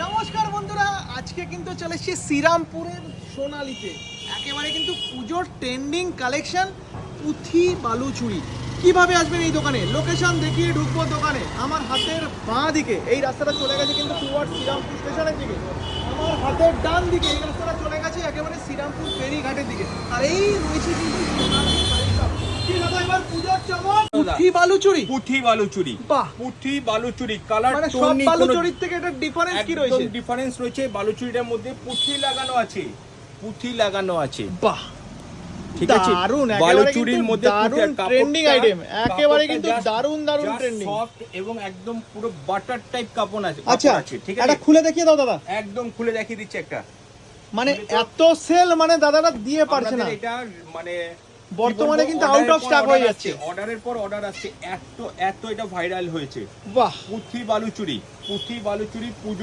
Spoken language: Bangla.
নমস্কার বন্ধুরা, আজকে কিন্তু চলে এসেছি শ্রীরামপুরের সোনালীতে। একেবারে কিন্তু পুজোর ট্রেন্ডিং কালেকশন পুঁথি বালুচুরি। কিভাবে আসবেন এই দোকানে, লোকেশন দেখিয়ে ঢুকবো দোকানে। আমার হাতের বাঁ দিকে এই রাস্তাটা চলে গেছে কিন্তু টুয়ার্ড শ্রীরামপুর স্টেশনের দিকে। আমার হাতের ডান দিকে এই রাস্তাটা চলে গেছে একেবারে শ্রীরামপুর ফেরিঘাটের দিকে। আর এই রয়েছে কিন্তু সোনালী কালেকশন। কি দাদা এবার পুজোর চমক পুঁথি বালুচুরি? পুঁথি বালুচুরি, বাহ, পুঁথি বালুচুরি কালার মানে সব বালুচুরির থেকে এটা ডিফারেন্স কি রয়েছে? ডিফারেন্স রয়েছে। বালুচুরিটার মধ্যে পুঁথি লাগানো আছে, পুঁথি লাগানো আছে। বাহ, ঠিক আছে, দারুন, বালুচুরির মধ্যে দারুন ট্রেন্ডিং আইটেম, একেবারে কিন্তু দারুন দারুন ট্রেন্ডিং, সফট এবং একদম পুরো বাটার টাইপ কাপড় আছে। আচ্ছা ঠিক এটা আছে, খুলে দেখিয়ে দাও দাদা। একদম খুলে দেখিয়ে দিচ্ছি একটা। মানে এত সেল মানে দাদারা দিয়ে পারছে না, আপনাদের এটা মানে বর্তমানে কিন্তু আউট অফ স্টক হয়ে যাচ্ছে। অর্ডারের পর অর্ডার আসছে, এত এত এটা ভাইরাল হয়েছে। বাহ, পুঁথি বালুচুরি, পুঁথি বালুচুরি পুজো